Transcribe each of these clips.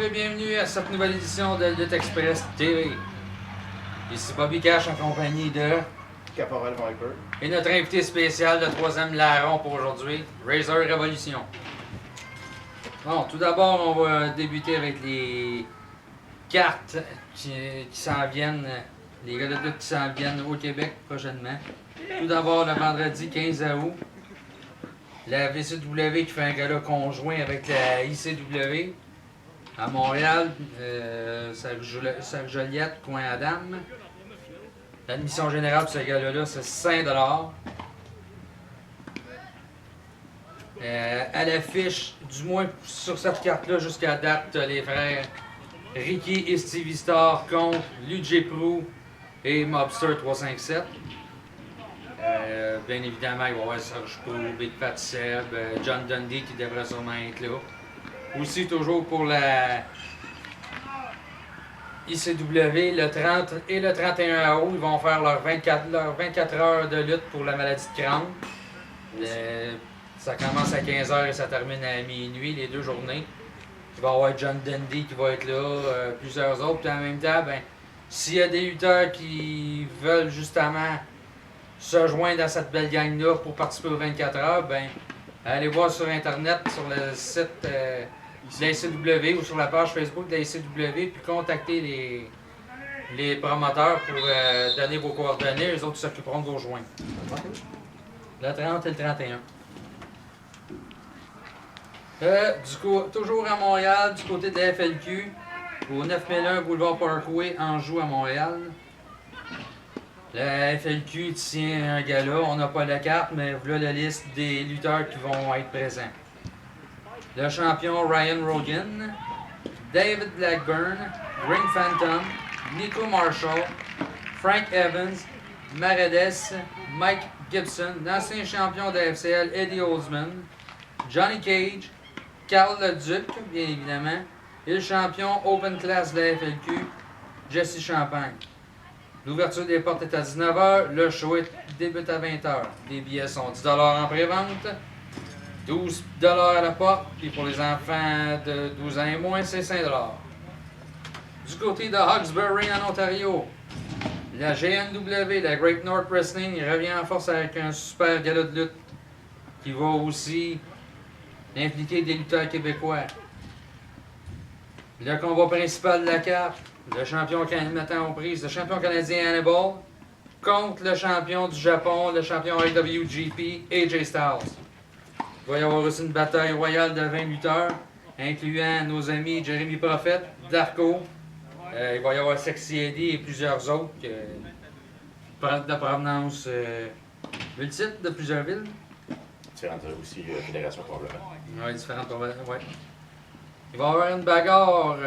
Bonjour et bienvenue à cette nouvelle édition de Lutte Express TV. Ici Bobby Cash en compagnie de Caporal Viper. Et notre invité spécial, le troisième larron pour aujourd'hui, Razor Révolution. Bon, tout d'abord, on va débuter avec les cartes qui s'en viennent, les gars de lutte qui s'en viennent au Québec prochainement. Tout d'abord, le vendredi 15 août, la VCW qui fait un gala conjoint avec la ICW à Montréal, Sac-Joliette, coin Adam. L'admission générale pour ce gala-là, c'est 5 $. À l'affiche, du moins sur cette carte-là, jusqu'à date, les frères Ricky et Stevie Star contre Luigi Prou et Mobster 357. Bien évidemment, il va y avoir Serge Prou, Big Fat Seb, John Dundee qui devrait sûrement être là. Aussi, toujours pour la ICW, le 30 et le 31 août, ils vont faire leurs 24 heures de lutte pour la maladie de crâne. Ça commence à 15h et ça termine à minuit, les deux journées. Il va y avoir John Dundee qui va être là, plusieurs autres. Puis en même temps, ben, s'il y a des lutteurs qui veulent justement se joindre à cette belle gang-là pour participer aux 24 heures, ben, allez voir sur Internet, sur le site de la ICW ou sur la page Facebook de la ICW, puis contactez les promoteurs pour donner vos coordonnées. Les autres s'occuperont de vos joints. Le 30 et le 31. Toujours à Montréal, du côté de la FLQ, au 9001 Boulevard Parkway, Anjou à Montréal. La FLQ tient un gala, on n'a pas la carte, mais voilà la liste des lutteurs qui vont être présents. Le champion Ryan Rogan, David Blackburn, Ring Phantom, Nico Marshall, Frank Evans, Maredes, Mike Gibson, l'ancien champion de la FCL Eddie Holzman, Johnny Cage, Carl le Duc, bien évidemment, et le champion Open Class de la FLQ, Jesse Champagne. L'ouverture des portes est à 19h, le show débute à 20h. Les billets sont 10 $ en pré-vente, 12 $ à la porte, puis pour les enfants de 12 ans et moins, c'est 5 $. Du côté de Hawkesbury en Ontario, la GNW, la Great North Wrestling, revient en force avec un super gala de lutte qui va aussi impliquer des lutteurs québécois. Le combat principal de la carte, le champion canadien aux prises, le champion canadien Hannibal contre le champion du Japon, le champion IWGP, AJ Styles. Il va y avoir aussi une bataille royale de 20 lutteurs, incluant nos amis Jeremy Prophet, Darko, il va y avoir Sexy Eddie et plusieurs autres de provenance multiple de plusieurs villes. Différentes aussi fédérations probablement. Oui, différentes probablement, oui. Il va y avoir une bagarre,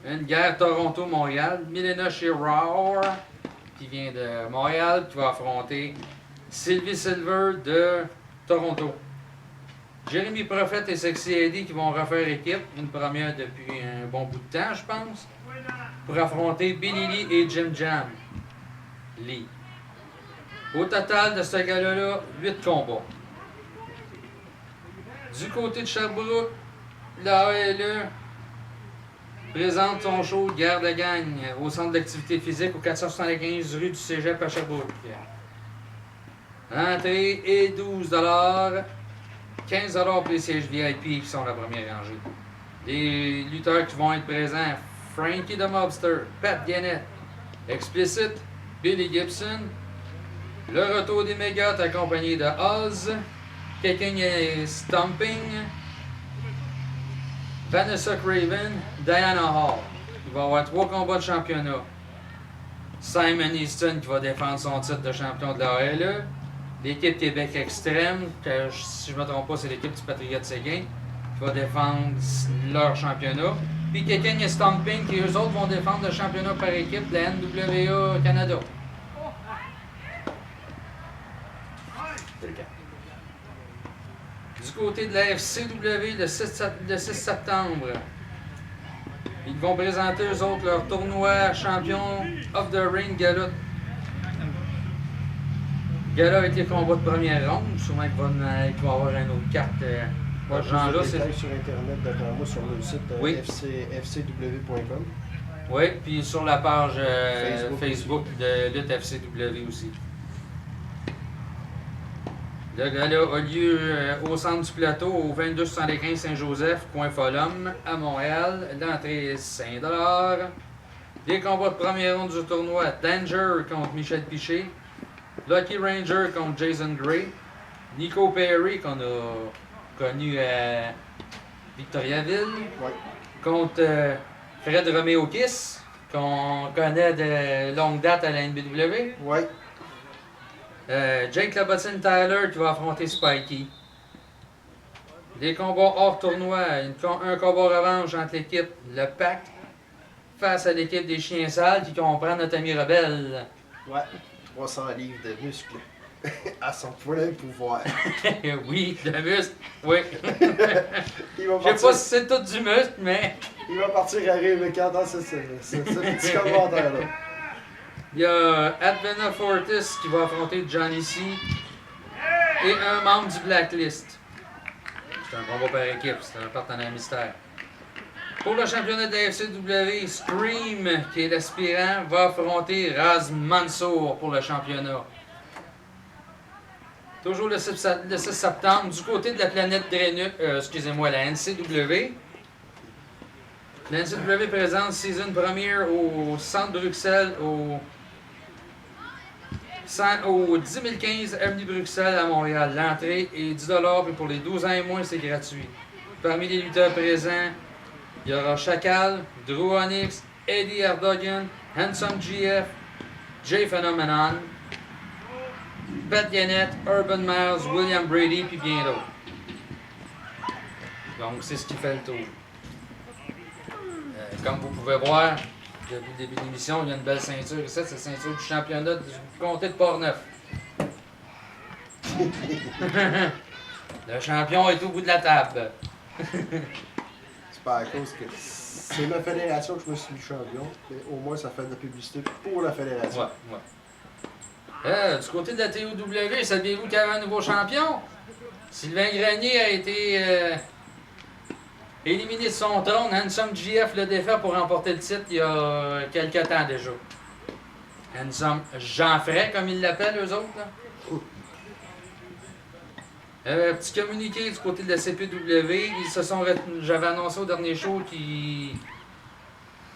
une guerre Toronto-Montréal. Milena Shirao, qui vient de Montréal, qui va affronter Sylvie Silver de Toronto. Jeremy Prophet et Sexy Eddie qui vont refaire équipe, une première depuis un bon bout de temps, je pense, pour affronter Billy Lee et Jim Jam Lee. Au total de ce gala-là, 8 combats. Du côté de Sherbrooke, la ALE présente son show Guerre de Gagne au centre d'activité physique au 475 rue du Cégep à Sherbrooke. L'entrée est 12 $, 15 $ pour les sièges VIP qui sont la première rangée. Les lutteurs qui vont être présents, Frankie the Mobster, Pat Gannett, Explicit, Billy Gibson, le retour des Mégates accompagné de Oz, Kicking et Stomping, Vanessa Craven, Diana Hall. Il va y avoir 3 combats de championnat. Simon Easton qui va défendre son titre de champion de la ALE. L'équipe Québec Extrême, que si je ne me trompe pas, c'est l'équipe du Patriote Séguin, qui va défendre leur championnat. Puis Kicking et Stomping, qui eux autres vont défendre le championnat par équipe de la NWA Canada. Du côté de la FCW, le 6 septembre, ils vont présenter eux autres leur tournoi champion of the ring gala. Gala avec les combats de première ronde. Sûrement qu'il va y avoir une autre carte Moi, ce genre-là, c'est... sur Internet, d'après moi, sur le site Oui. fcw.com. Oui, puis sur la page Facebook. Facebook de Lutte FCW aussi. Le gala a lieu au centre du plateau, au 2275 Saint-Joseph, coin Folum, à Montréal. L'entrée est 5 $. Les combats de première ronde du tournoi, Danger contre Michel Piché, Lucky Ranger contre Jason Gray, Nico Perry qu'on a connu à Victoriaville, Ouais. contre Fred Romeo Kiss, qu'on connaît de longue date à la NBW. Ouais. Jake Labottine Tyler qui va affronter Spikey. Des combats hors tournoi, un combat revanche entre l'équipe Le Pacte face à l'équipe des Chiens Sales qui comprend notre ami Rebelle. Ouais. 300 livres de muscles. À son plein pouvoir. Oui, de muscle, oui. Il va Je sais partir, pas si c'est tout du muscle, mais il va partir à rire, mais quand ce petit commentaire-là. il y a Advena Fortis qui va affronter Johnny C. Et un membre du Blacklist. C'est un combat par équipe, c'est un partenaire mystère. Pour le championnat de la FCW, Scream, qui est l'aspirant, va affronter Raz Mansour pour le championnat. Toujours le 6 septembre, du côté de la planète Drenuk, excusez-moi, la NCW. La NCW présente Season Premiere au Centre Bruxelles, au 10 015 Avenue Bruxelles à Montréal. L'entrée est 10 $, et pour les 12 ans et moins, c'est gratuit. Parmi les lutteurs présents, il y aura Chacal, Drew Onyx, Eddie Erdogan, Handsome GF, Jay Phenomenon, Pat Gannett, Urban Miles, William Brady, puis bien d'autres. Donc, c'est ce qui fait le tour. Comme vous pouvez voir, depuis le début de l'émission, il y a une belle ceinture ici, c'est la ceinture du championnat du comté de Portneuf. Le champion est au bout de la table. C'est pas à cause que c'est ma fédération que je me suis mis champion, mais au moins ça fait de la publicité pour la fédération. Ouais. Du côté de la TOW, saviez-vous qu'il y avait un nouveau champion? Sylvain Grenier a été éliminé de son trône. Handsome GF le défait pour remporter le titre il y a quelques temps déjà. Handsome Jean Fray, comme ils l'appellent eux autres. Petit communiqué du côté de la CPW. J'avais annoncé au dernier show qu'ils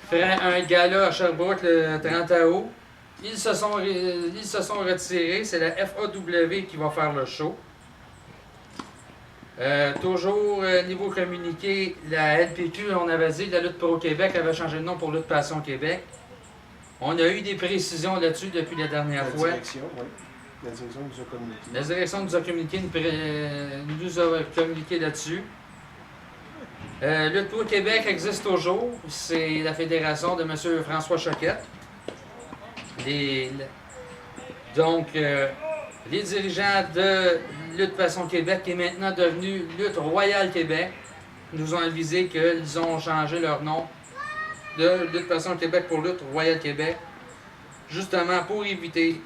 feraient un gala à Sherbrooke le 30 août. Ils se sont retirés. C'est la FAW qui va faire le show. Toujours niveau communiqué, la LPQ, on avait dit, la Lutte Pro Québec avait changé de nom pour Lutte Passion Québec. On a eu des précisions là-dessus depuis la dernière fois. Direction, oui. La direction nous a communiqué. La direction nous a communiqué là-dessus. Lutte Pro Québec existe toujours. C'est la fédération de M. François Choquette. Donc, les dirigeants de Lutte Passion Québec, qui est maintenant devenu Lutte Royale Québec, nous ont avisé qu'ils ont changé leur nom de Lutte Passion Québec pour Lutte Royale Québec, justement pour éviter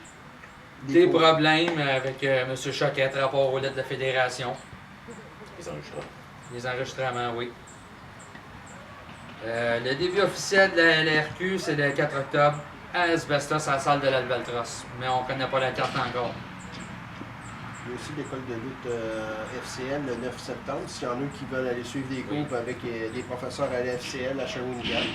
des problèmes avec M. Choquette, rapport aux lettres de la fédération. Les enregistrements. Les enregistrements, oui. Le début officiel de la LRQ, c'est le 4 octobre. À Asbestos, à la salle de l'Albatros. Mais on ne connaît pas la carte encore. Il y a aussi l'école de lutte FCL le 9 septembre. S'il y en a qui veulent aller suivre des cours avec des professeurs à l'FCL à Shawinigan.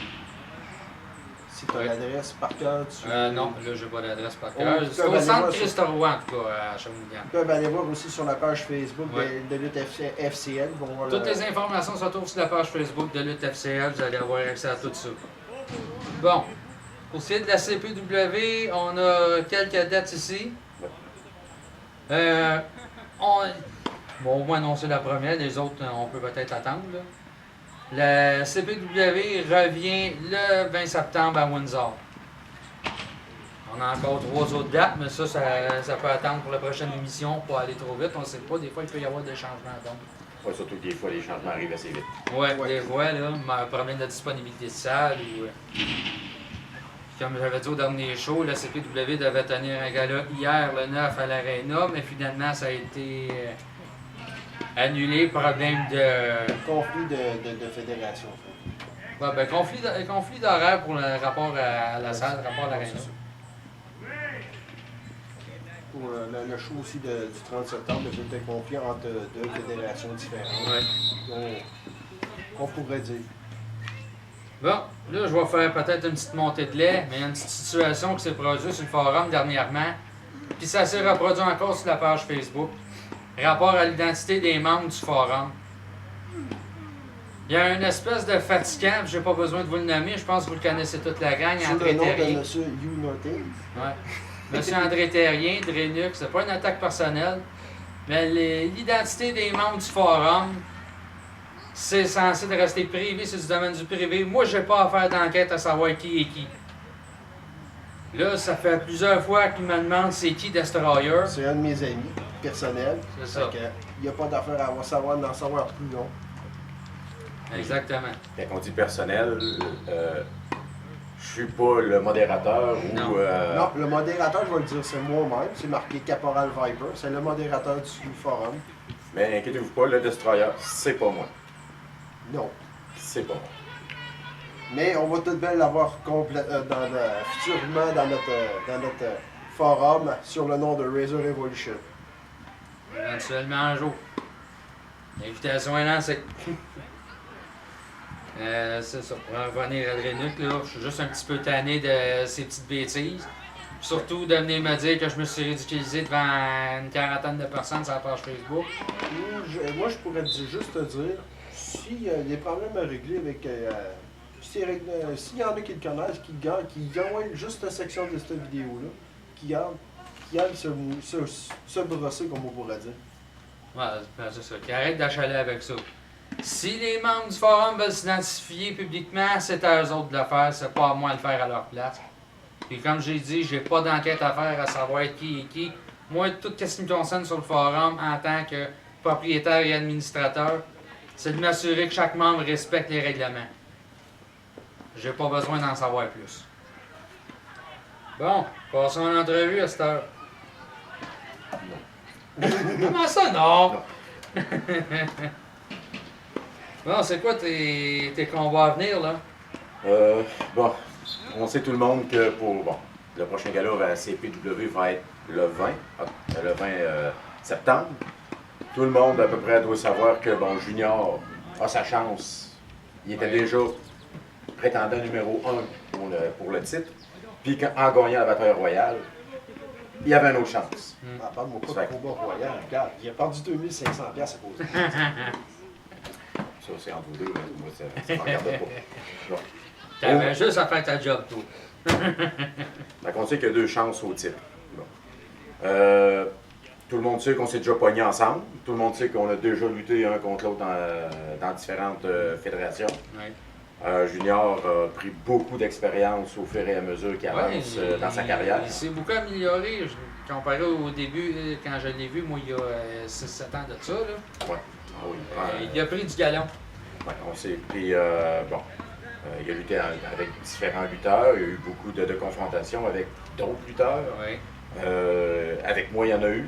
Si tu as l'adresse par cœur, tu... Non, là, j'ai pas l'adresse par cœur. C'est peuvent au aller centre voir Christ-Roy, en tout cas, à Shawinigan. Ils peuvent aller voir aussi sur la page Facebook Ouais. de lutte FCL. Ils vont voir Toutes les informations se trouvent sur la page Facebook de Lutte FCL. Vous allez avoir accès à tout ça. Bon. Pour ce qui est de la CPW, on a quelques dates ici. Bon, au moins annoncé la première, les autres, on peut peut-être attendre. Là. La CPW revient le 20 septembre à Windsor. On a encore 3 autres dates, mais ça peut attendre pour la prochaine émission, pas aller trop vite. On ne sait pas, des fois, il peut y avoir des changements. Donc. Ouais, surtout que des fois, les changements arrivent assez vite. Ouais, des fois, là, un problème de disponibilité de salle ou... Comme j'avais dit au dernier show, la CPW devait tenir un gala hier, le 9, à l'Arena, mais finalement, ça a été Annulé, problème de. Conflit de fédération. Ouais, ben, conflit d'horaire pour le rapport à la salle, rapport à l'aréna. C'est ça. Pour le show aussi du 30 septembre, j'étais conflit entre deux fédérations différentes. Ouais. On pourrait dire. Bon, là, je vais faire peut-être une petite montée de lait, mais il y a une petite situation qui s'est produite sur le forum dernièrement. Puis ça s'est reproduit encore sur la page Facebook. Rapport à l'identité des membres du forum. Il y a une espèce de fatigant, j'ai pas besoin de vous le nommer, je pense que vous le connaissez toute la gang, Sous André le nom de Terrien. M. Hugh Norton. Ouais. Monsieur André Terrien, Drenux, c'est pas une attaque personnelle, mais l'identité des membres du forum, c'est censé de rester privé, c'est du domaine du privé. Moi, j'ai pas à faire d'enquête à savoir qui est qui. Là, ça fait plusieurs fois qu'il me demande c'est qui Destroyer. C'est un de mes amis personnels. C'est ça. Il n'y a pas d'affaire à d'en savoir plus long. Exactement. Quand on dit personnel, je suis pas le modérateur ou. Non. Non, le modérateur, je vais le dire, c'est moi-même. C'est marqué Caporal Viper. C'est le modérateur du forum. Mais inquiétez-vous pas, le Destroyer, c'est pas moi. Non. C'est pas moi. Mais on va tout de même l'avoir futurement dans notre forum sur le nom de Razor Revolution. Éventuellement un jour. L'invitation est lancée. C'est ça. Pour revenir à Drenuk, là, je suis juste un petit peu tanné de ces petites bêtises. Surtout de venir me dire que je me suis ridiculisé devant une quarantaine de personnes sur la page Facebook. Moi, je pourrais juste te dire, s'il y a des problèmes à régler avec... s'il y en a qui le connaissent, qui envoient juste cette section de cette vidéo-là, qui aillent se brosser, comme on pourrait dire. Ouais, c'est ça. Qui arrête d'achaler avec ça. Si les membres du forum veulent s'identifier publiquement, c'est à eux autres de le faire, c'est pas à moi de le faire à leur place. Puis comme j'ai dit, j'ai pas d'enquête à faire à savoir qui est qui. Moi, tout ce qui me concerne sur le forum en tant que propriétaire et administrateur, c'est de m'assurer que chaque membre respecte les règlements. J'ai pas besoin d'en savoir plus. Bon, passons à l'entrevue à cette heure. Comment ça, non? Bon, c'est quoi tes combats à venir, là? Bon, on sait tout le monde que pour le prochain gala à CPW va être le 20 septembre. Tout le monde à peu près doit savoir que Junior a sa chance. Il était déjà prétendant numéro 1 pour le titre. Puis en gagnant la bataille royale, il y avait une autre chance. Parle-moi pas de combat royal. Regarde, il a perdu 2500$ à cause de ça. Ça, c'est entre vous deux. Moi, ça ne me regarde pas. Bon. T'avais juste à faire ta job, toi. Donc, on sait qu'il y a 2 chances au titre. Bon. Tout le monde sait qu'on s'est déjà pognés ensemble. Tout le monde sait qu'on a déjà lutté un contre l'autre dans différentes fédérations. Ouais. Junior a pris beaucoup d'expérience au fur et à mesure qu'il avance dans sa carrière. Il s'est beaucoup amélioré. Comparé au début, quand je l'ai vu, moi, il y a 6-7 ans de ça. Là. Ouais. Ah oui, il a pris du galon. Ouais, on sait. Puis, il a lutté avec différents lutteurs. Il y a eu beaucoup de confrontations avec d'autres lutteurs. Ouais. Avec moi, il y en a eu.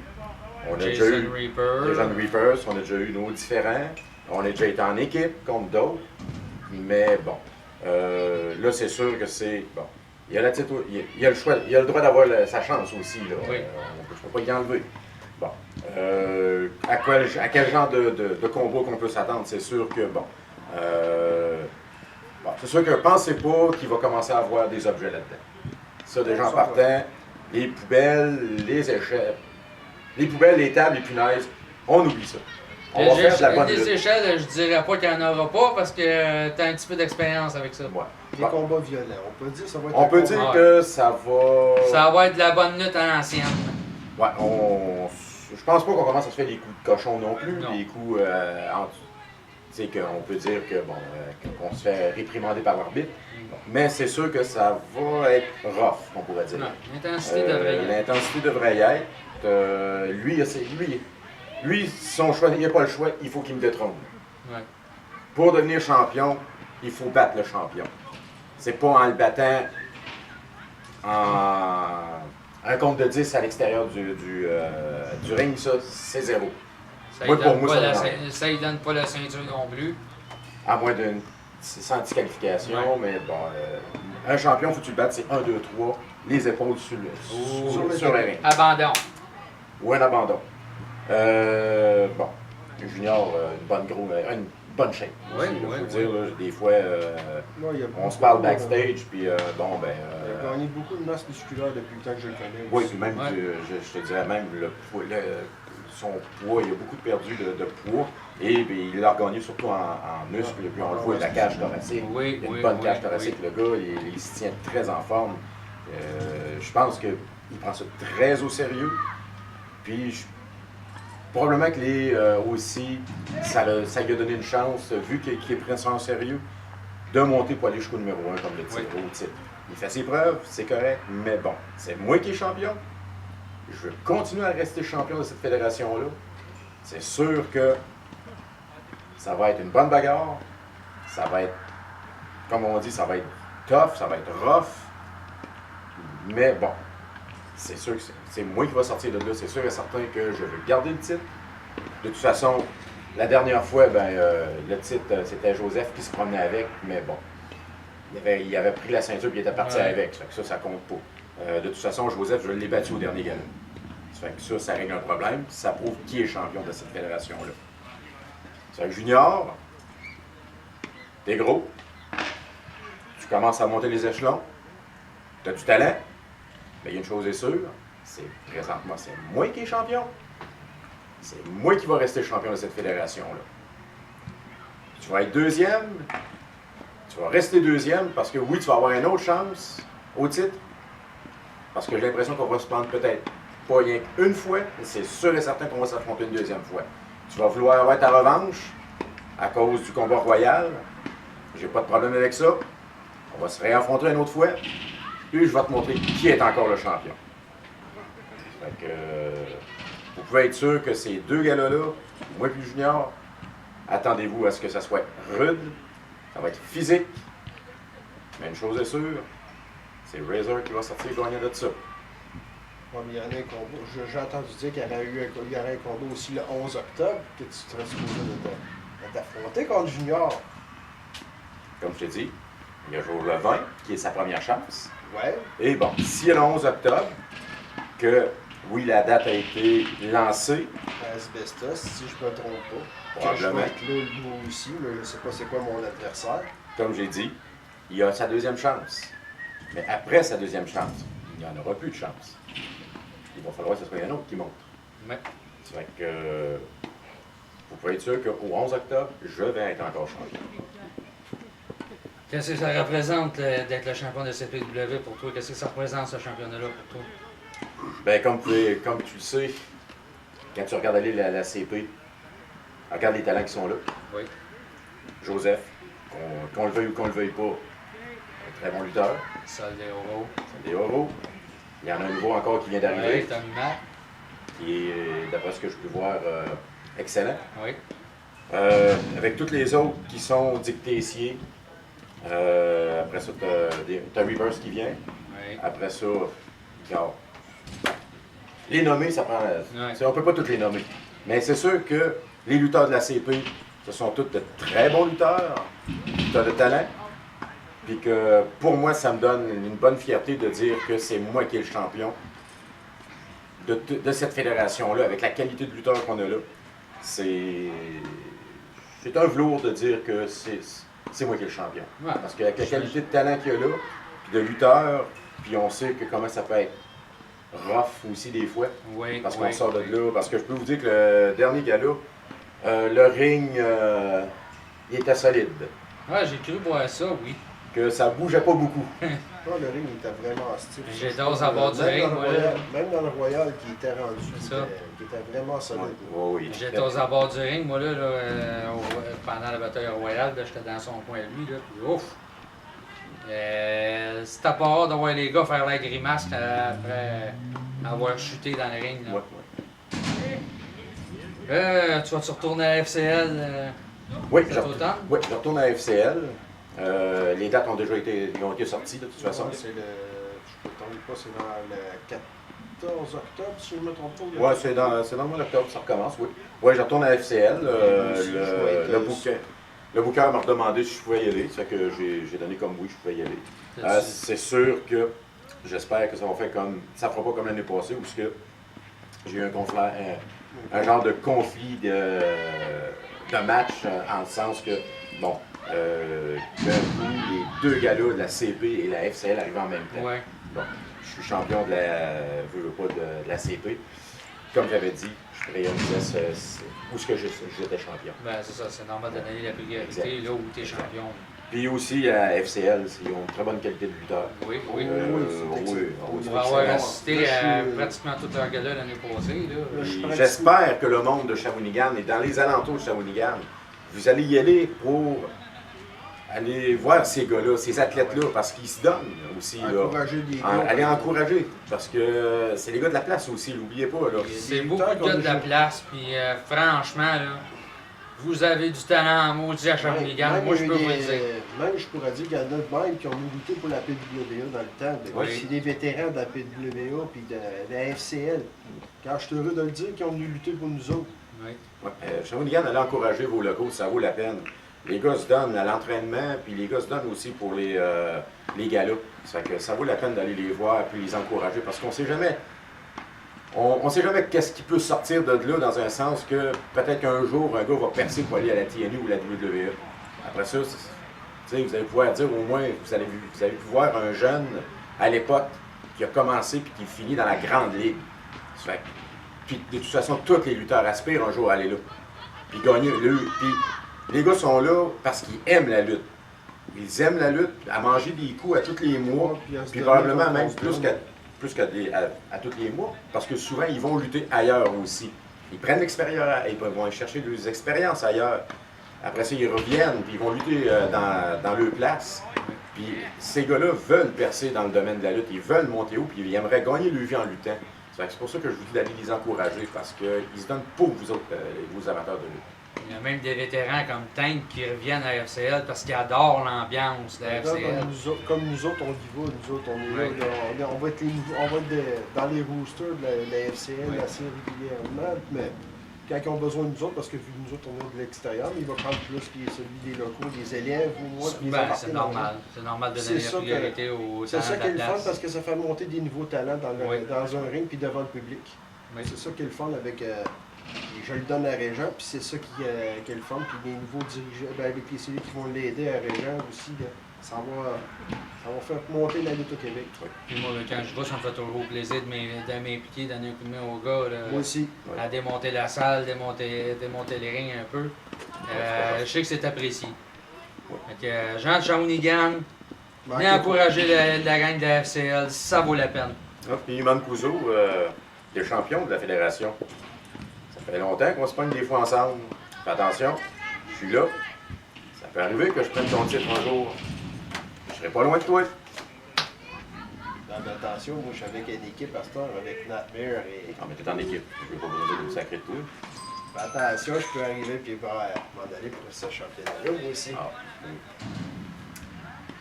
On a Jason déjà eu Reaper. Jason Reapers, on a déjà eu nos différents. On a déjà été en équipe contre d'autres. Mais bon, là, c'est sûr que c'est. Bon, il y a, il y a le choix, il y a le droit d'avoir sa chance aussi. Là. Oui. Je ne peux pas y enlever. Bon, à quel genre de combat qu'on peut s'attendre? C'est sûr que, c'est sûr que pensez pas qu'il va commencer à avoir des objets là-dedans. Ça, déjà en partant, les poubelles, les échelles, les tables, les punaises, on oublie ça. On va faire de la bonne Des lutte. échelles, je dirais pas qu'il n'y en aura pas parce que tu as un petit peu d'expérience avec ça. Ouais. Des combats violents. On peut dire ça va être On un peut combat. dire que ça va. Ça va être de la bonne lutte à l'ancienne. Ouais, je pense pas qu'on commence à se faire des coups de cochon non plus. Non. Des coups. Tu sais, qu'on peut dire que qu'on se fait réprimander par l'arbitre. Mais c'est sûr que ça va être rough, on pourrait dire. Non, l'intensité devrait y être. L'intensité devrait y être. Lui, son choix, il n'y a pas le choix, il faut qu'il me détrône. Ouais. Pour devenir champion, il faut battre le champion. C'est pas en le battant en un compte de 10 à l'extérieur du ring, ça, c'est 0. Ça Moi, ne pour moi, ça donne, va donne pas la ceinture non plus. À moins d'une. C'est sans disqualification, Ouais. mais bon. Un champion, faut que tu le battes, c'est 1, 2, 3, les épaules sur le ring. Abandon. Ou un abandon. Bon. Junior, une bonne shape. Oui, aussi, oui, faut oui. dire, là, des fois, Ouais, il y a on se beaucoup, parle backstage, puis bon, ben. Il a gagné beaucoup de masse musculaire depuis le temps que je le connais. Oui, aussi. puis même, Ouais. je te dirais même, son poids, il a beaucoup perdu de poids. Et puis, il l'a regagné surtout en muscles, puis on le voit, de la cage thoracique. Oui, Il a une oui, bonne oui, cage thoracique, oui. le gars, il se tient très en forme. Je pense qu'il prend ça très au sérieux. Puis, probablement que aussi, ça lui a donné une chance, vu qu'il prend ça en sérieux, de monter pour aller jusqu'au numéro 1 comme le titre, au titre. Il fait ses preuves, c'est correct, mais bon, c'est moi qui est champion. Je veux continuer à rester champion de cette fédération-là. C'est sûr que ça va être une bonne bagarre. Ça va être, comme on dit, ça va être tough, ça va être rough. Mais bon, c'est sûr que c'est moi qui va sortir de là. C'est sûr et certain que je veux garder le titre. De toute façon, la dernière fois, le titre, c'était Joseph qui se promenait avec, mais bon, il avait pris la ceinture et il était parti Ouais. avec. Ça compte pas. De toute façon, Joseph, je l'ai battu au dernier gala. Ça fait que ça règle un problème. Ça prouve qui est champion de cette fédération-là. C'est un junior, t'es gros, tu commences à monter les échelons, t'as du talent, mais il y a une chose est sûre, c'est présentement, c'est moi qui est champion. C'est moi qui va rester champion de cette fédération-là. Tu vas être deuxième, tu vas rester deuxième parce que oui, tu vas avoir une autre chance au titre. Parce que j'ai l'impression qu'on va se prendre peut-être pas rien qu'une fois, mais c'est sûr et certain qu'on va s'affronter une deuxième fois. Tu vas vouloir avoir ta revanche à cause du combat royal. J'ai pas de problème avec ça. On va se réaffronter une autre fois. Puis je vais te montrer qui est encore le champion. Fait que, vous pouvez être sûr que ces deux gars-là, moi et Junior, attendez-vous à ce que ça soit rude, ça va être physique. Mais une chose est sûre, c'est Razor qui va sortir gagnant de ça. Ouais, mais il y en a un combat. J'ai entendu dire qu'il y aurait un combat aussi le 11 octobre, que tu serais supposé de t'affronter contre Junior. Comme je t'ai dit, il y a jour le 20, qui est sa première chance. Ouais. Et bon, s'il y a le 11 octobre, que oui, la date a été lancée, À Asbestos, si je me trompe pas. Probablement. Que je vais être là, moi aussi, mais je sais pas c'est quoi mon adversaire. comme j'ai dit, il a sa deuxième chance. Mais après sa deuxième chance, il n'y en aura plus de chance. Il va falloir que ce soit un autre qui monte. Ouais. Ça fait que vous pouvez être sûr qu'au 11 octobre, je vais être encore champion. Qu'est-ce que ça représente d'être le champion de CPW pour toi? Qu'est-ce que ça représente ce championnat-là pour toi? Ben, comme tu le sais, quand tu regardes aller la CP, regarde les talents qui sont là. Oui. Joseph, qu'on le veuille ou qu'on le veuille pas, un très bon lutteur. Sol des Oro. C'est des euros. Il y en a un nouveau encore qui vient d'arriver, Oui, Tommy Mac. qui est, d'après ce que je peux voir, excellent. Oui. Avec tous les autres qui sont dictéciers. Après ça, t'as Reverse qui vient. Oui. Après ça, regarde. Les nommer, ça prend. Ouais. On ne peut pas tous les nommer. Mais c'est sûr que les lutteurs de la CP, ce sont tous de très bons lutteurs, lutteurs de talent. Puis que pour moi, ça me donne une bonne fierté de dire que c'est moi qui est le champion de cette fédération-là, avec la qualité de lutteur qu'on a là. C'est un velours de dire que c'est moi qui est le champion. Ouais. Parce qu'avec la qualité de talent qu'il y a là, puis de lutteur, puis on sait que comment ça peut être rough aussi des fois, Oui. parce qu'on oui, sort de oui. là. Parce que je peux vous dire que le dernier gala, le ring, il était solide. Ouais, j'ai cru voir ça, oui. Que ça bougeait pas beaucoup. Là, le ring il était vraiment stiff. J'ai dose à bord du Même ring, dans le moi, Royal- là. Même dans le Royal qui était rendu, C'est ça. qui était vraiment solide. Oui, oui. J'étais aux abords du ring, moi, là, pendant la bataille royale, là, j'étais dans son coin, lui, là, puis ouf! C'était pas hâte de voir les gars faire la grimace après avoir chuté dans le ring, là. Ouais, Tu vas-tu retourner à FCL Oui, cet automne? oui, je retourne à FCL. Les dates ont déjà été sorties de toute façon. Ouais, c'est le. Je ne me trompe pas, c'est dans le 14 octobre, si je ne me trompe pas. Ouais, c'est dans le mois d'octobre, ça recommence, oui. Oui, je retourne à FCL. Le booker m'a redemandé si je pouvais y aller, c'est que j'ai donné comme oui, je pouvais y aller. C'est sûr que j'espère que ça va faire comme. Ça fera pas comme l'année passée, où j'ai eu un genre de conflit de match, en le sens que, bon, les deux gars-là de la CP et la FCL arrivaient en même temps. Ouais. Bon, je suis champion de la CP. Comme j'avais dit, je priorisais où est-ce que j'étais champion. Ben, c'est ça, c'est normal de donner la priorité là où tu es champion. Puis aussi à FCL, ils ont une très bonne qualité de lutteur. Oui. Oui. On va avoir assisté à pratiquement tout leur gala l'année passée. Là. J'espère que le monde de Shawinigan et dans les alentours de Shawinigan, vous allez y aller pour aller voir ces gars-là, ces athlètes-là, parce qu'ils se donnent aussi. Allez encourager, parce que c'est les gars de la place aussi, n'oubliez pas. C'est beaucoup de gars de la place, puis franchement, là, vous avez du talent en maudit à Shawinigan, moi je peux vous le dire. Même je pourrais dire qu'il y en a de même qui ont milité pour la PWA dans le temps. C'est des vétérans de la PWA puis de la FCL. Quand je suis heureux de le dire, qui ont venu lutter pour nous autres. Oui. Shawinigan, allez encourager vos locaux, ça vaut la peine. Les gars se donnent à l'entraînement, puis les gars se donnent aussi pour les galas. Ça vaut la peine d'aller les voir et les encourager, parce qu'on ne sait jamais. On sait jamais qu'est-ce qui peut sortir de là, dans un sens que peut-être qu'un jour, un gars va percer pour aller à la TNU ou la WWE. Après ça, vous allez pouvoir dire au moins, vous avez pu voir un jeune à l'époque qui a commencé puis qui finit dans la grande ligue. Puis de toute façon, tous les lutteurs aspirent un jour à aller là. Puis gagner. Puis les gars sont là parce qu'ils aiment la lutte. Ils aiment la lutte, à manger des coups à tous les mois, puis probablement même plus qu'à tous les mois, parce que souvent, ils vont lutter ailleurs aussi. Ils prennent l'expérience, ils vont chercher des expériences ailleurs. Après ça, ils reviennent, puis ils vont lutter dans leur place. Puis ces gars-là veulent percer dans le domaine de la lutte, ils veulent monter haut, puis ils aimeraient gagner leur vie en luttant. C'est pour ça que je vous dis d'aller les encourager, parce qu'ils se donnent pour vous autres, vous amateurs de lutte. Il y a même des vétérans comme Tank qui reviennent à la FCL parce qu'ils adorent l'ambiance de la FCL. Comme nous autres, on y va. Nous autres, on est là. On va être dans les roosters de la FCL assez régulièrement. Mais quand ils ont besoin de nous autres, parce que vu que nous autres, on est de l'extérieur, il va prendre plus celui des locaux, des élèves ou moi. C'est normal. C'est normal de donner la priorité aux talents de la place. C'est ça qui est le fun parce que ça fait monter des nouveaux talents dans un ring puis devant le public. C'est ça qui est le fun avec... je le donne à Régent, puis c'est ça qui est le fun. Puis les nouveaux dirigeants, avec celui qui vont l'aider à Régent aussi, ça va faire monter la lutte au Québec. Puis moi, quand je vais, ça me fait toujours plaisir de m'impliquer, donner un coup de main aux gars. Là, moi aussi. À démonter la salle, démonter les rings un peu. Je sais que c'est apprécié. Fait Jean de Shawinigan, venez encourager la gang de la FCL, ça vaut la peine. Puis Mancuso, des champions de la fédération. Ça fait longtemps qu'on se pogne des fois ensemble. Fais attention, je suis là. Ça peut arriver que je prenne ton titre un jour. Je serai pas loin de toi. Attention, moi je suis avec une équipe à cette heure, avec Nightmare et... Non, mais t'es en équipe. Je veux pas vous donner de sacré de toi. Attention, je peux arriver et m'en aller pour ce championnat-là, moi aussi.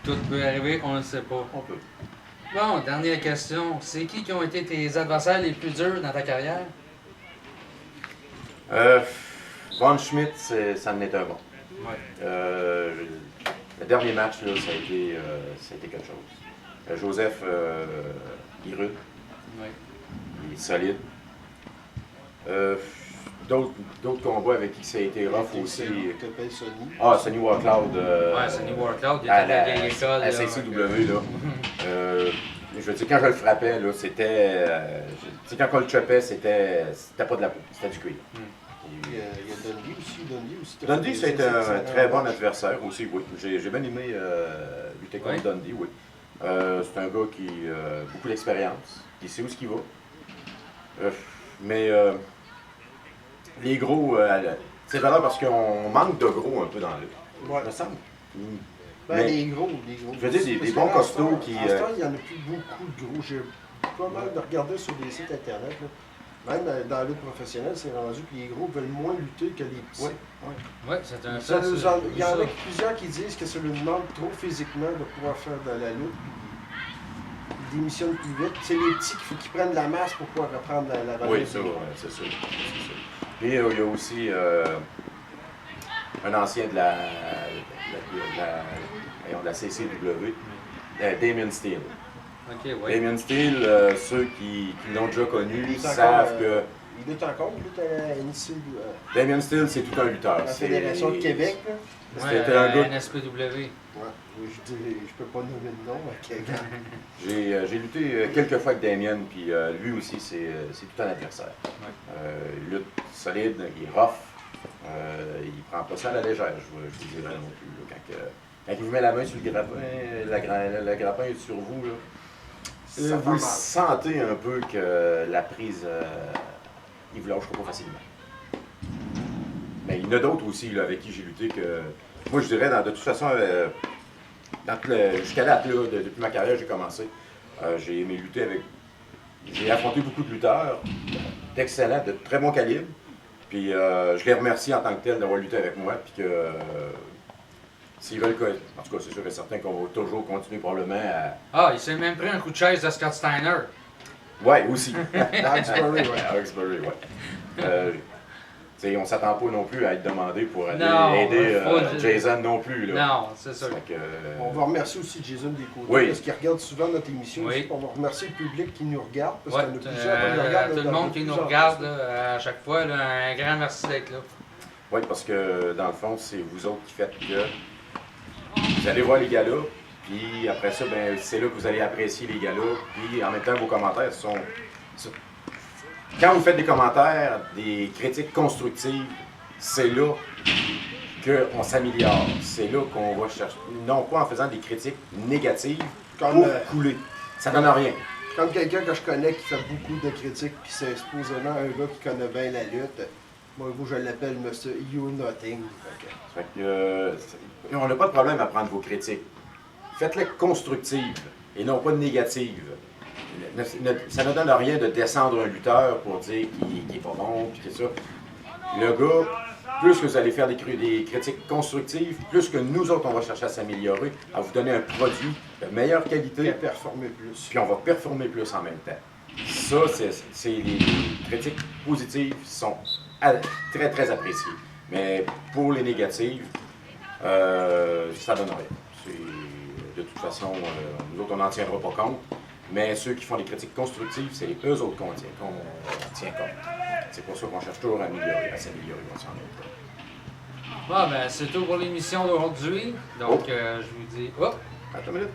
Tout peut arriver, on ne le sait pas. On peut. Bon, dernière question. C'est qui ont été tes adversaires les plus durs dans ta carrière? Von Schmidt, ça en est un bon. Ouais. Le dernier match, là, ça a été quelque chose. Joseph, il est rude. Ouais. Il est solide. D'autres combats avec qui ça a été rough aussi. Sonny. Sonny Warcloud. Sonny Warcloud, il était à la vieille école. À CCW, là. Je veux dire, quand je le frappais, là, c'était... quand on le chopait, c'était pas de la peau, c'était du cuir. Il y a Dundee aussi. Dundee, c'est un très bon adversaire aussi, oui. J'ai bien aimé lutter contre Dundee, oui. C'est un gars qui a beaucoup d'expérience, qui sait où ce qu'il va. Mais les gros, c'est valable parce qu'on manque de gros un peu dans le. Ouais. Me semble. Les gros. Je veux dire, des bons costauds qui. À ce temps, il n'y en a plus beaucoup de gros. J'ai pas mal de regarder sur des sites internet. Là. Même dans la lutte professionnelle, c'est rendu que les gros veulent moins lutter que les petits. Oui, c'est un fait. Il y en a plusieurs qui disent que ça leur demande trop physiquement de pouvoir faire de la lutte. démissionnent plus vite. C'est les petits qu'il faut qu'ils prennent de la masse pour pouvoir reprendre la relève. Oui, ça, ouais, c'est sûr. Et il y a aussi un ancien de la CCW, Damien Steele. Ok, oui. Damien Steele, ceux qui l'ont déjà connu Il est savent encore, que il lutte encore, il lutte à la NCW, Damien Steele, c'est tout un lutteur. la Fédération de Québec. Là. C'était un gars. NSPW. Ouais, je peux pas nommer de nom à quelqu'un. J'ai lutté quelques fois avec Damien, puis lui aussi, c'est tout un adversaire. Il lutte solide, il est rough, il prend pas ça à la légère, je vous dirais non plus. Là, quand il vous met la main sur le grappin, le grappin est sur vous, là, Ça vous le fait mal. sentez un peu que la prise, il vous lâchera pas facilement. Mais il y en a d'autres aussi là, avec qui j'ai lutté que. Moi, je dirais, de toute façon, jusqu'à date, là, depuis ma carrière, j'ai commencé. J'ai aimé lutter avec. J'ai affronté beaucoup de lutteurs d'excellents, de très bon calibre. Puis je les remercie en tant que tel d'avoir lutté avec moi. Puis que s'ils veulent que. En tout cas, c'est sûr et certain qu'on va toujours continuer probablement à. Ah, il s'est même pris un coup de chaise de Scott Steiner. Ouais, aussi. Hawkesbury, ouais. Hawkesbury, ouais. On s'attend pas non plus à être demandé pour aller Non, aider faut- Jason non plus. Là. Non, c'est sûr. Fait que, On va remercier aussi Jason Descoteaux, Oui. parce qu'il regarde souvent notre émission. Oui. Aussi. On va remercier le public qui nous regarde, parce Ouais, qu'on a plusieurs qui nous regardent. tout le dans monde qui nous plusieurs regarde places. là, à chaque fois, là, un grand merci d'être là. Oui, parce que dans le fond, c'est vous autres qui faites que vous allez voir les galas, puis après ça, ben, c'est là que vous allez apprécier les galas, puis en même temps, vos commentaires sont. Quand vous faites des commentaires, des critiques constructives, c'est là qu'on s'améliore. C'est là qu'on va chercher. Non pas en faisant des critiques négatives Comme, pour couler. Ça donne rien. Comme quelqu'un que je connais qui fait beaucoup de critiques, puis c'est supposément un gars qui connaît bien la lutte. Moi, je l'appelle Monsieur You Nothing. Fait que, on n'a pas de problème à prendre vos critiques. Faites-les constructives et non pas négatives. Ça ne donne rien de descendre un lutteur pour dire qu'il n'est pas bon, puis que ça. Le gars, plus que vous allez faire des critiques constructives, plus que nous autres, on va chercher à s'améliorer, à vous donner un produit de meilleure Et qualité, performer plus. puis on va performer plus en même temps. Ça, c'est les critiques positives sont très, très appréciées. Mais pour les négatives, ça donne rien. De toute façon, nous autres, on n'en tiendra pas compte. Mais ceux qui font des critiques constructives, c'est eux autres qu'on tient compte. C'est pour ça qu'on cherche toujours à s'améliorer aussi en même temps. Bon, ben, c'est tout pour l'émission d'aujourd'hui. Donc, je vous dis. Oh! Attends une minute.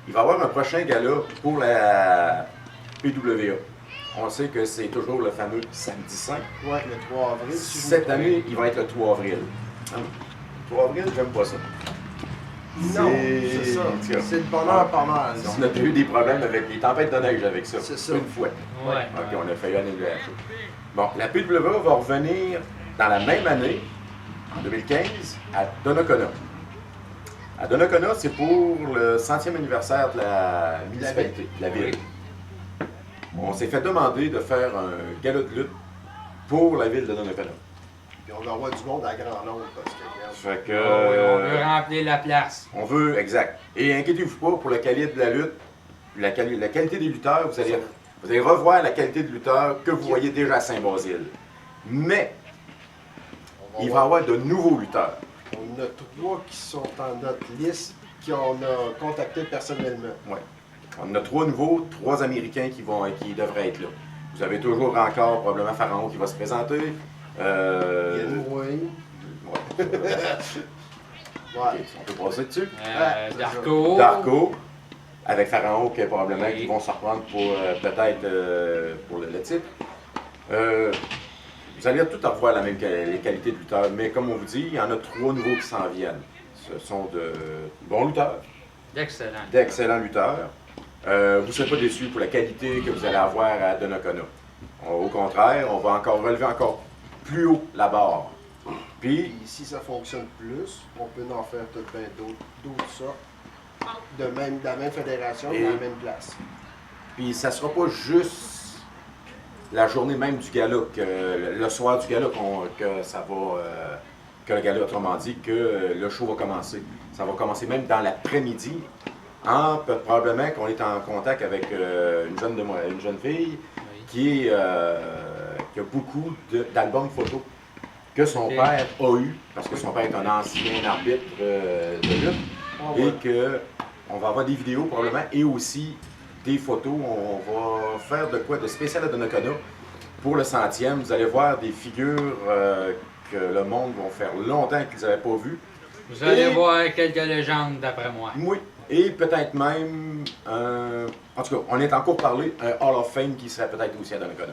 Il va y avoir un prochain gala pour la PWA. On sait que c'est toujours le fameux samedi 5. Ouais, le 3 avril. si je me Cette trompe. année, il va être le 3 avril. Le 3 avril, j'aime pas ça. Non, c'est ça. en tout cas, C'est le bonheur pas mal. on a eu des problèmes avec les tempêtes de neige avec ça. C'est ça. Une fois. Ouais. OK, on a failli annuler la chose. Bon, la PWA va revenir dans la même année, en 2015, à Donnacona. À Donnacona, c'est pour le 100e anniversaire de la municipalité, de la ville. On s'est fait demander de faire un gala de lutte pour la ville de Donnacona. Puis on va avoir du monde à grand nombre parce que, regarde, Fait que, Ah oui, on veut remplir la place. on veut, exact. Et inquiétez-vous pas pour le calibre de la lutte, la qualité des lutteurs, vous allez revoir la qualité de lutteurs que vous voyez déjà à Saint-Basile. Mais on il va y avoir de nouveaux lutteurs. On a 3 qui sont en notre liste, qu'on a contacté personnellement. Ouais. On a 3 nouveaux, 3 Américains qui devraient être là. Vous avez toujours encore probablement Pharaon qui va se présenter. Il y a Moué. Ouais. Ouais. Ok, on peut passer dessus. Darko. Darko, avec Pharaon, qui probablement Oui. qui vont se reprendre pour peut-être pour le titre. Vous allez tout revoir les qualités de lutteurs, mais comme on vous dit, il y en a 3 nouveaux qui s'en viennent. Ce sont de bons lutteurs, D'excellent. d'excellents lutteurs. Vous ne serez pas déçus pour la qualité que vous allez avoir à Donnacona. Au contraire, on va encore relever encore plus haut la barre. Puis, Puis si ça fonctionne plus, on peut en faire tout plein d'autres sortes. De la même fédération, Et- dans la même place. Puis ça sera pas juste la journée même du gala, que le soir du gala que ça va, que le gala, autrement dit, que le show va commencer. Ça va commencer même dans l'après-midi Probablement qu'on est en contact avec une jeune fille qui a beaucoup d'albums photos que son père a eu, parce que son père est un ancien arbitre de lutte, et qu'on va avoir des vidéos probablement, et aussi des photos. On va faire de quoi de spécial à Donnacona pour le 100e. Vous allez voir des figures que le monde va faire longtemps qu'ils n'avaient pas vues. Vous allez voir quelques légendes d'après moi. Oui, et peut-être même, en tout cas, on est en cours de parler, un Hall of Fame qui serait peut-être aussi à Donnacona.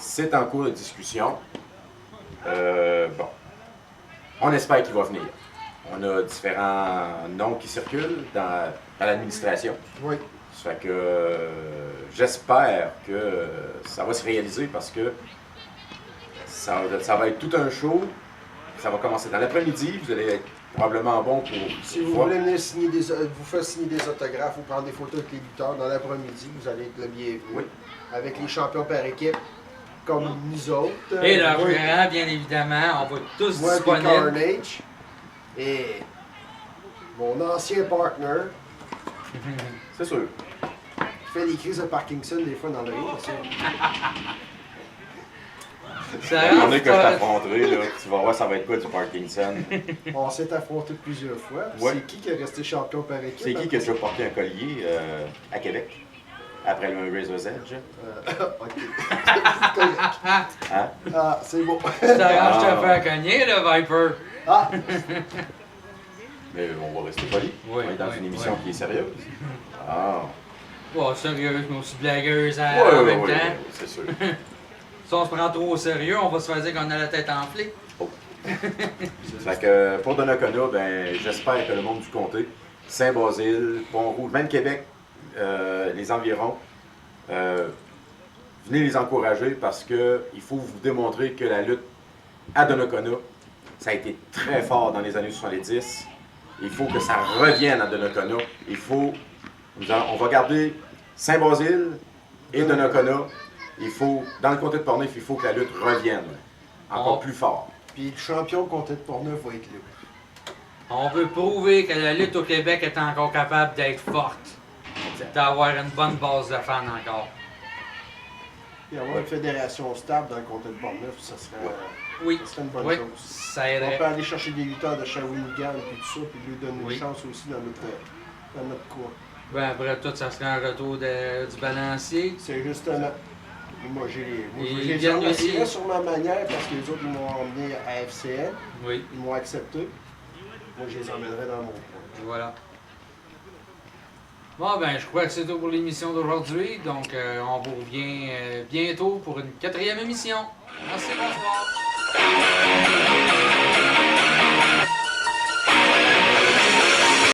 C'est en cours de discussion. Bon, on espère qu'il va venir. On a différents noms qui circulent dans l'administration. Oui. Ça fait que j'espère que ça va se réaliser parce que ça va être tout un show. Ça va commencer dans l'après-midi. Vous allez être probablement bon pour... Si vous voulez venir vous faire signer des autographes ou prendre des photos avec les lutteurs dans l'après-midi, vous allez être le bienvenu. Oui. Avec les champions par équipe, comme nous autres. Et leur gérant, bien évidemment, on va tous moi, disponibles. Carnage. Et mon ancien partner, C'est sûr. qui fait des crises de Parkinson des fois dans le ring. Ça La journée rentre que je pas- t'affronterai, là, tu vas voir ça va être quoi du Parkinson. On s'est affronté plusieurs fois. Ouais. C'est qui est resté champion par équipe? C'est qui a déjà porté un collier à Québec après le Razor's Edge? Ok. Hein? Ah, c'est bon. Ça t'arrange de te faire cogner, le Viper. Ah, Mais on va rester poli. Oui, On est dans oui, une émission oui. qui est sérieuse. Ah. Bon, sérieuse, mais aussi blagueuse en Ouais, même ouais, temps. ouais, c'est sûr. Si on se prend trop au sérieux, on va se faire dire qu'on a la tête enflée. Fait que pour Donnacona, ben, j'espère que le monde du comté, Saint-Basile, Pont-Rouge, même Québec, les environs, venez les encourager parce que il faut vous démontrer que la lutte à Donnacona, ça a été très fort dans les années 70. Il faut que ça revienne à Donnacona. On va garder Saint-Basile et Donnacona. Dans le comté de Portneuf, il faut que la lutte revienne encore plus fort. puis le champion comté de Portneuf va être là. On veut prouver que la lutte au Québec est encore capable d'être forte. D'avoir une bonne base de fans encore. Puis avoir une fédération stable dans le comté de Portneuf, ça serait, Oui, ça serait une bonne oui, chose. ça On aiderait. peut aller chercher des lutteurs de Shawinigan et tout ça, puis lui donner Oui. une chance aussi dans notre coin. Ben, après tout, ça serait un retour du balancier. C'est justement. Moi, Et je ils les viennent remercierais aussi. sur ma manière parce que les autres, ils m'ont emmené à FCN. Oui, Ils m'ont accepté. Moi, je les emmènerais dans mon coin. et voilà. Bon, ben, je crois que c'est tout pour l'émission d'aujourd'hui. Donc, on vous revient bientôt pour une 4e émission. Merci, bonsoir.